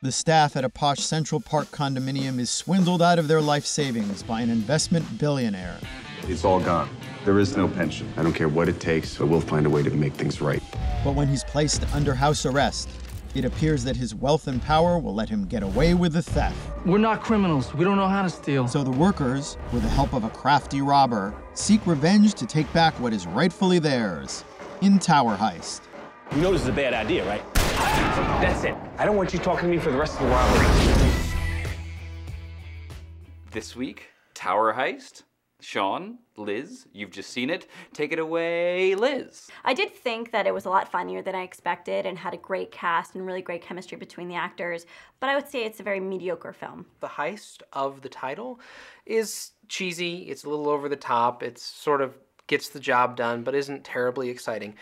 The staff at a posh Central Park condominium is swindled out of their life savings by an investment billionaire. It's all gone. There is no pension. I don't care what it takes, but we'll find a way to make things right. But when he's placed under house arrest, it appears that his wealth and power will let him get away with the theft. We're not criminals. We don't know how to steal. So the workers, with the help of a crafty robber, seek revenge to take back what is rightfully theirs in Tower Heist. You know this is a bad idea, right? That's it. I don't want you talking to me for the rest of the robbery. This week, Tower Heist. Sean, Liz, you've just seen it. Take it away, Liz. I did think that it was a lot funnier than I expected and had a great cast and really great chemistry between the actors, but I would say it's a very mediocre film. The heist of the title is cheesy, it's a little over the top, it sort of gets the job done, but isn't terribly exciting.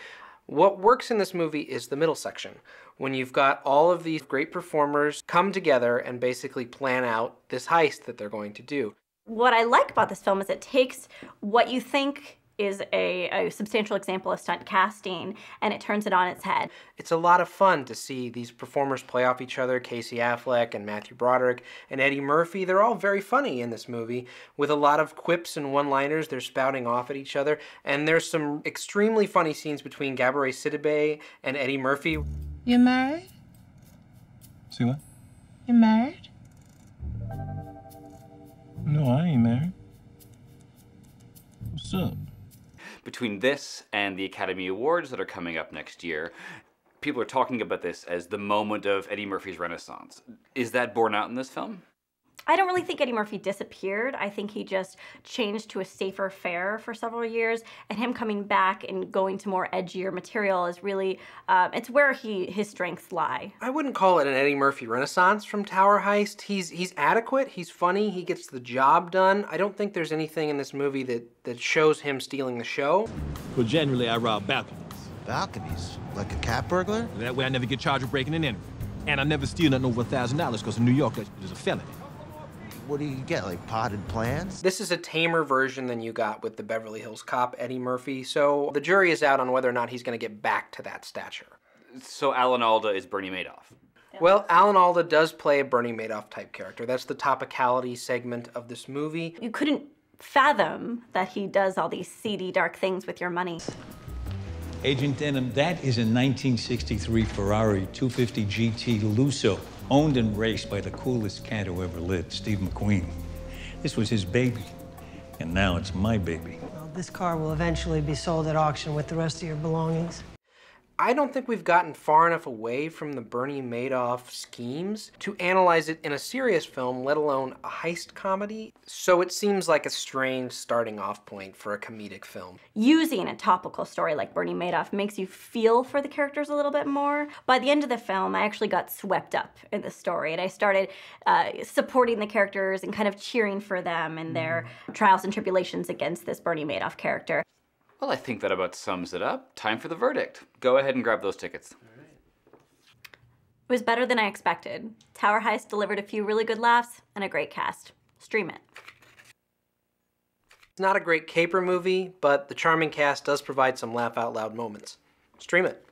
What works in this movie is the middle section, when you've got all of these great performers come together and basically plan out this heist that they're going to do. What I like about this film is it takes what you think is a substantial example of stunt casting and it turns it on its head. It's a lot of fun to see these performers play off each other. Casey Affleck and Matthew Broderick and Eddie Murphy, they're all very funny in this movie with a lot of quips and one-liners. They're spouting off at each other, and there's some extremely funny scenes between Gabourey Sidibe and Eddie Murphy. You married? See what? You married? No, I ain't married. What's up? Between this and the Academy Awards that are coming up next year, people are talking about this as the moment of Eddie Murphy's renaissance. Is that borne out in this film? I don't really think Eddie Murphy disappeared. I think he just changed to a safer fare for several years, and him coming back and going to more edgier material is really, it's where his strengths lie. I wouldn't call it an Eddie Murphy renaissance from Tower Heist. He's adequate, he's funny, he gets the job done. I don't think there's anything in this movie that shows him stealing the show. Well, generally, I rob balconies. Balconies? Like a cat burglar? That way I never get charged with breaking and entering. And I never steal nothing over $1,000, because in New York, that is a felony. What do you get, like potted plants? This is a tamer version than you got with the Beverly Hills Cop, Eddie Murphy, so the jury is out on whether or not he's going to get back to that stature. So Alan Alda is Bernie Madoff. Well, Alan Alda does play a Bernie Madoff type character. That's the topicality segment of this movie. You couldn't fathom that he does all these seedy, dark things with your money. Agent Denham, that is a 1963 Ferrari 250 GT Lusso, owned and raced by the coolest cat who ever lived, Steve McQueen. This was his baby, and now it's my baby. Well, this car will eventually be sold at auction with the rest of your belongings. I don't think we've gotten far enough away from the Bernie Madoff schemes to analyze it in a serious film, let alone a heist comedy. So it seems like a strange starting off point for a comedic film. Using a topical story like Bernie Madoff makes you feel for the characters a little bit more. By the end of the film, I actually got swept up in the story, and I started supporting the characters and kind of cheering for them and their trials and tribulations against this Bernie Madoff character. Well, I think that about sums it up. Time for the verdict. Go ahead and grab those tickets. It was better than I expected. Tower Heist delivered a few really good laughs and a great cast. Stream it. It's not a great caper movie, but the charming cast does provide some laugh-out-loud moments. Stream it.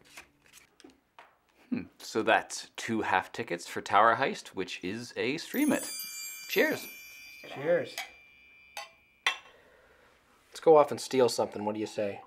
So that's 2 half tickets for Tower Heist, which is a stream it. Cheers. Cheers. Let's go off and steal something. What do you say?